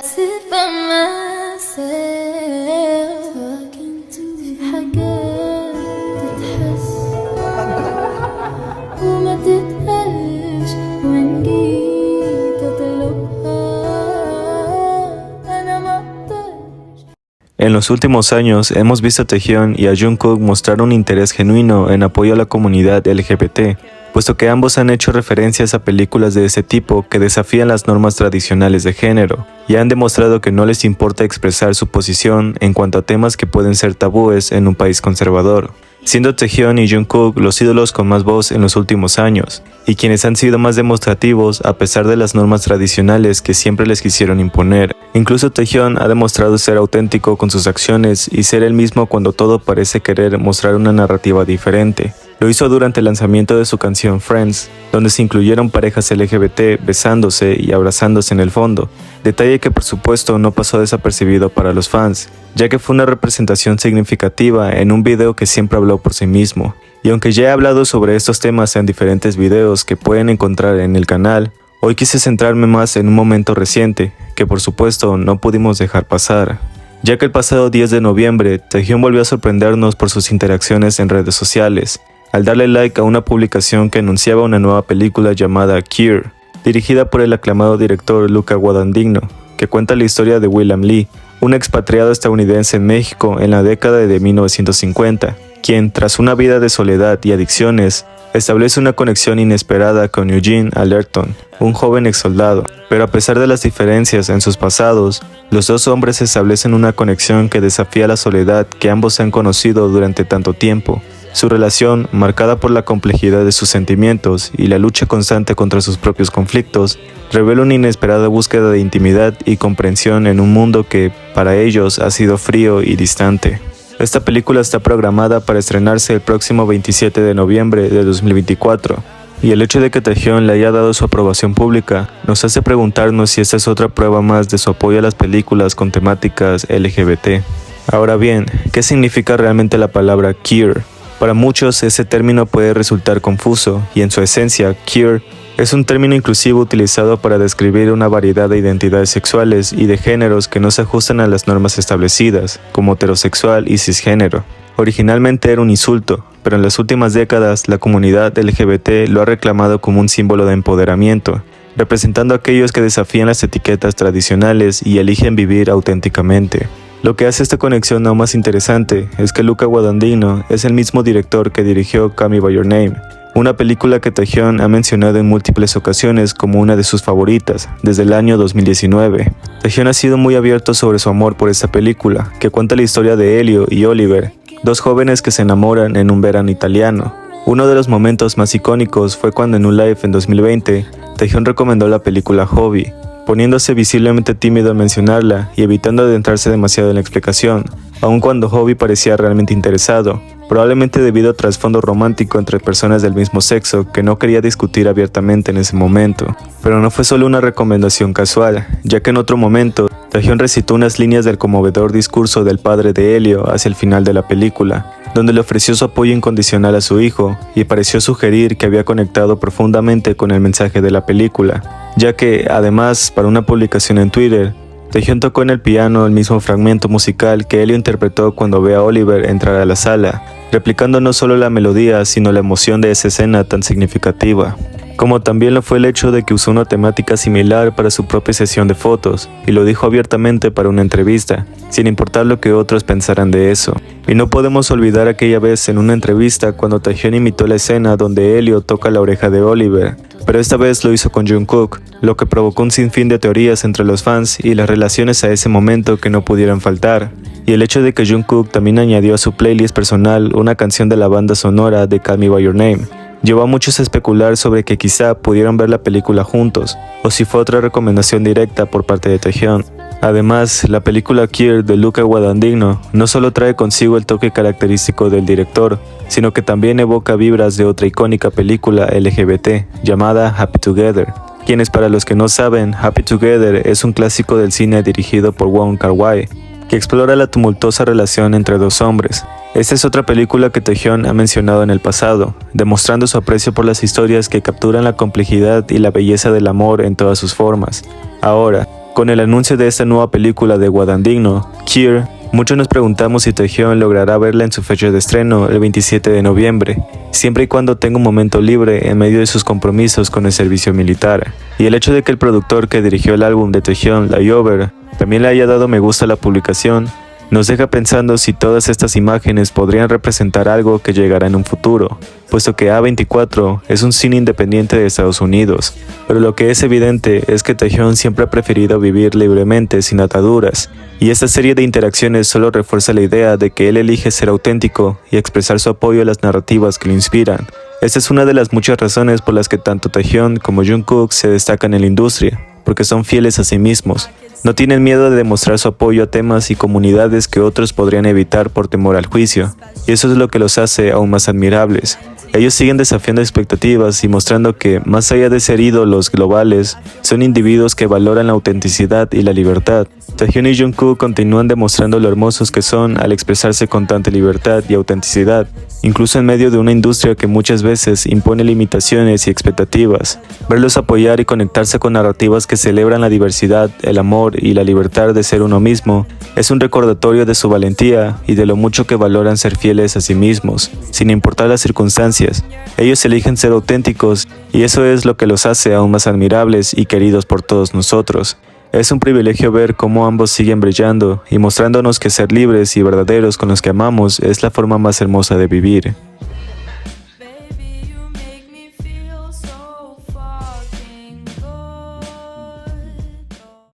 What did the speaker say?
sit by myself talking to في حاجات تتحس وما تتقالش وإن جيت أطلبها أنا ما أقدرش. En los últimos años hemos visto a Taehyun y a Jungkook mostrar un interés genuino en apoyo a la comunidad LGBT, puesto que ambos han hecho referencias a películas de ese tipo que desafían las normas tradicionales de género, y han demostrado que no les importa expresar su posición en cuanto a temas que pueden ser tabúes en un país conservador, siendo Taehyun y Jungkook los ídolos con más voz en los últimos años, y quienes han sido más demostrativos a pesar de las normas tradicionales que siempre les quisieron imponer. Incluso Taehyun ha demostrado ser auténtico con sus acciones y ser él mismo cuando todo parece querer mostrar una narrativa diferente. Lo hizo durante el lanzamiento de su canción Friends, donde se incluyeron parejas LGBT besándose y abrazándose en el fondo, detalle que por supuesto no pasó desapercibido para los fans, ya que fue una representación significativa en un video que siempre habló por sí mismo. Y aunque ya he hablado sobre estos temas en diferentes videos que pueden encontrar en el canal, hoy quise centrarme más en un momento reciente, que por supuesto no pudimos dejar pasar, ya que el pasado 10 de noviembre, Taehyun volvió a sorprendernos por sus interacciones en redes sociales, al darle like a una publicación que anunciaba una nueva película llamada Queer, dirigida por el aclamado director Luca Guadagnino, que cuenta la historia de William Lee, un expatriado estadounidense en México en la década de 1950, quien, tras una vida de soledad y adicciones, establece una conexión inesperada con Eugene Allerton, un joven exsoldado. Pero a pesar de las diferencias en sus pasados, los dos hombres establecen una conexión que desafía la soledad que ambos han conocido durante tanto tiempo. Su relación, marcada por la complejidad de sus sentimientos y la lucha constante contra sus propios conflictos, revela una inesperada búsqueda de intimidad y comprensión en un mundo que, para ellos, ha sido frío y distante. Esta película está programada para estrenarse el próximo 27 de noviembre de 2024, y el hecho de que Taehyun le haya dado su aprobación pública nos hace preguntarnos si esta es otra prueba más de su apoyo a las películas con temáticas LGBT. Ahora bien, ¿qué significa realmente la palabra queer? Para muchos ese término puede resultar confuso, y en su esencia, queer es un término inclusivo utilizado para describir una variedad de identidades sexuales y de géneros que no se ajustan a las normas establecidas, como heterosexual y cisgénero. Originalmente era un insulto, pero en las últimas décadas la comunidad LGBT lo ha reclamado como un símbolo de empoderamiento, representando a aquellos que desafían las etiquetas tradicionales y eligen vivir auténticamente. Lo que hace esta conexión aún más interesante es que Luca Guadagnino es el mismo director que dirigió Call Me By Your Name, una película que Taehyun ha mencionado en múltiples ocasiones como una de sus favoritas desde el año 2019. Taehyun ha sido muy abierto sobre su amor por esta película, que cuenta la historia de Elio y Oliver, dos jóvenes que se enamoran en un verano italiano. Uno de los momentos más icónicos fue cuando en un live en 2020, Taehyun recomendó la película Hobby, poniéndose visiblemente tímido al mencionarla y evitando adentrarse demasiado en la explicación, aun cuando Hobby parecía realmente interesado, probablemente debido a trasfondo romántico entre personas del mismo sexo que no quería discutir abiertamente en ese momento. Pero no fue solo una recomendación casual, ya que en otro momento, Taehyun recitó unas líneas del conmovedor discurso del padre de Elio hacia el final de la película, donde le ofreció su apoyo incondicional a su hijo y pareció sugerir que había conectado profundamente con el mensaje de la película, ya que, además, para una publicación en Twitter, Taehyun tocó en el piano el mismo fragmento musical que Elio interpretó cuando ve a Oliver entrar a la sala, replicando no solo la melodía, sino la emoción de esa escena tan significativa. Como también lo fue el hecho de que usó una temática similar para su propia sesión de fotos, y lo dijo abiertamente para una entrevista, sin importar lo que otros pensaran de eso. Y no podemos olvidar aquella vez en una entrevista cuando Taehyun imitó la escena donde Elio toca la oreja de Oliver, pero esta vez lo hizo con Jungkook, lo que provocó un sinfín de teorías entre los fans y las relaciones a ese momento que no pudieran faltar. Y el hecho de que Jungkook también añadió a su playlist personal una canción de la banda sonora de Call Me By Your Name, llevó a muchos a especular sobre que quizá pudieran ver la película juntos, o si fue otra recomendación directa por parte de Taehyun. Además, la película Queer de Luca Guadagnino no solo trae consigo el toque característico del director, sino que también evoca vibras de otra icónica película LGBT llamada Happy Together, quienes, para los que no saben, Happy Together es un clásico del cine dirigido por Wong Kar-wai, que explora la tumultuosa relación entre dos hombres. Esta es otra película que Taehyun ha mencionado en el pasado, demostrando su aprecio por las historias que capturan la complejidad y la belleza del amor en todas sus formas. Ahora, Con el anuncio de esta nueva película de Guadagnino, Keir, muchos nos preguntamos si Taehyung logrará verla en su fecha de estreno, el 27 de noviembre, siempre y cuando tenga un momento libre en medio de sus compromisos con el servicio militar. Y el hecho de que el productor que dirigió el álbum de Taehyung, Layover, también le haya dado me gusta a la publicación, nos deja pensando si todas estas imágenes podrían representar algo que llegará en un futuro, puesto que A24 es un cine independiente de Estados Unidos, pero lo que es evidente es que Taehyung siempre ha preferido vivir libremente sin ataduras, y esta serie de interacciones solo refuerza la idea de que él elige ser auténtico y expresar su apoyo a las narrativas que lo inspiran. Esta es una de las muchas razones por las que tanto Taehyung como Jungkook se destacan en la industria, porque son fieles a sí mismos. No tienen miedo de demostrar su apoyo a temas y comunidades que otros podrían evitar por temor al juicio, y eso es lo que los hace aún más admirables. Ellos siguen desafiando expectativas y mostrando que, más allá de ser ídolos globales, son individuos que valoran la autenticidad y la libertad. Taehyung y Jungkook continúan demostrando lo hermosos que son al expresarse con tanta libertad y autenticidad, incluso en medio de una industria que muchas veces impone limitaciones y expectativas. Verlos apoyar y conectarse con narrativas que celebran la diversidad, el amor y la libertad de ser uno mismo es un recordatorio de su valentía y de lo mucho que valoran ser fieles a sí mismos, sin importar las circunstancias. Ellos eligen ser auténticos y eso es lo que los hace aún más admirables y queridos por todos nosotros. Es un privilegio ver cómo ambos siguen brillando y mostrándonos que ser libres y verdaderos con los que amamos es la forma más hermosa de vivir.